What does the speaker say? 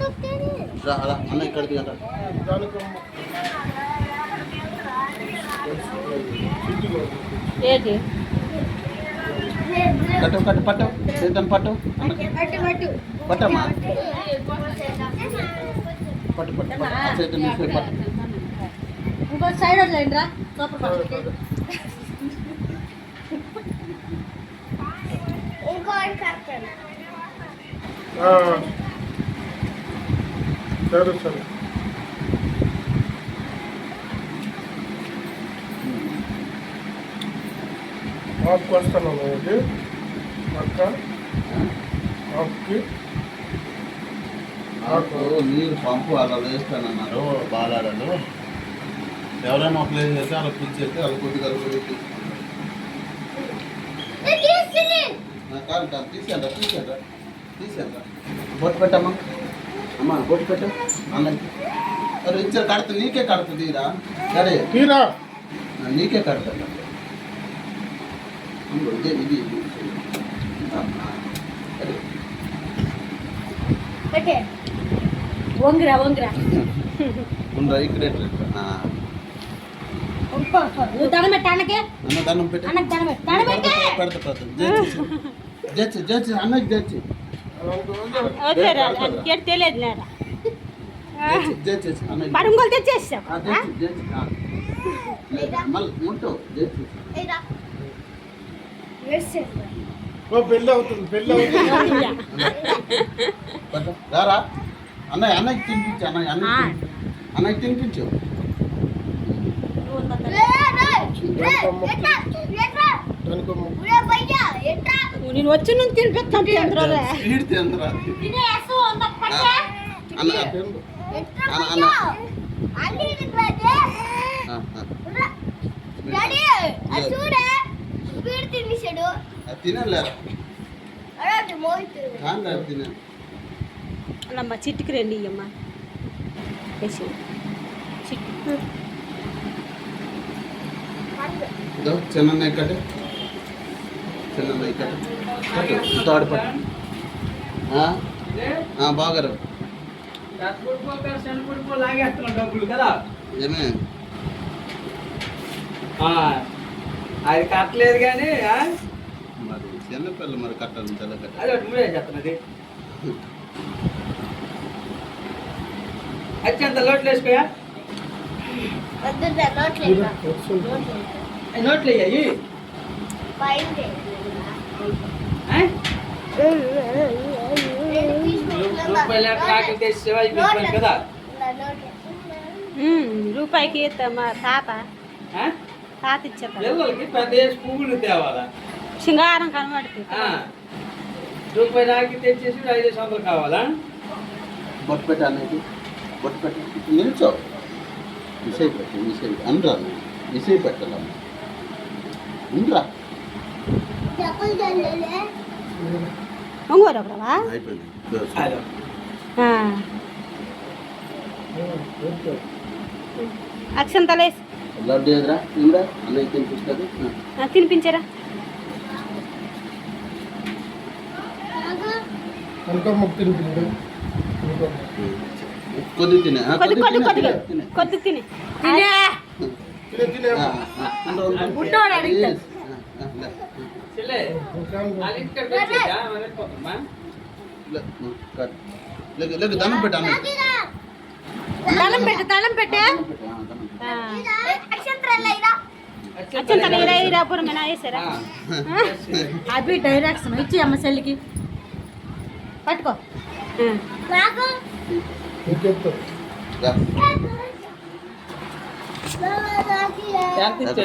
అన్న ఇక్కడికి అంట కట్టు కట్టు పట్టు చేద్దాం పట్టు పట్టమ్మా పట్టు పట్టు చేద్దాం పట్టు ఇంకో సైడ్ వదిలేండి రా సరే సరే ఆఫ్కి వస్తాను ఇది అక్క ఆఫ్కి ఆకు నీరు పంపు అలా వేస్తానన్నారు బాలాడలు ఎవరైనా ఒక ప్లేస్ చేస్తే అలా పిలిచేస్తే అలా కొద్దిగా కాదు కాదు తీసేందా బొట్టు పెట్టమ్మా అమ్మా బొట్టు పెట్టు అన్నకి అరే ఇచ్చారు కడుతుంది నీకే కడుతుంది రా సరే తీరా నీకే కడతా ఇది వంగిరా ఉండరా ఇక్కడ నువ్వు దండం పెట్టు అన్నకి అన్న దండం పెట్టి అన్నకి దండం పెట్టు పెడతా జడ్చి అన్నకి జడ్చి తెలియదు లేదా అన్నకి పడుంగోలు తెచ్చేసాం మళ్ళీ ఉంటావు జడ్చి పెళ్ళి అవుతుంది రారా అన్నయ్యకి తినిపించు అన్నయ్యకి తినిపించు నేను వచ్చి నుంచి తినిపిస్తాను తినలేరా అమ్మా చిట్టుకి రండి అమ్మా చిన్న ఇక్కడ పట్టు తాడు పట్టు బాగారు ఏమే అది కట్టలేదు కానీ మరి చిన్నపిల్ల మరి కట్టాలి తెల్ల కట్ట అది ఒకటి మూడే చెప్తున్నది వచ్చి అంత లోట్లు వేసుకోయా నోట్లు వేయాయి కదా రూపాయికి మా తాత ఇచ్చేది పిల్లలకి పెద్ద పువ్వులు తేవాలా సింగారం కనబడుతుంది రూపాయి నాకి తెచ్చేసి 500 కావాలా బొట్టు పెట్ట అనేది బొట్టు పెట్టి నిల్చో విషయ పెట్టు అనరా విషయ పెట్టాలమ్మ ఉండరా అయిపోయింది అక్షంతలేసి లడ్డు ఎదురా ఇంకా అన్నయ్య తినిపిస్తుంది తినిపించరా కొద్ది తినే కొద్ది తిని దండం పెట్ట దండం పెట్టే అక్షంతలు వేసారా అవి డైరెక్షన్ ఇచ్చి అమ్మ సెల్లికి పట్టుకో ఎంత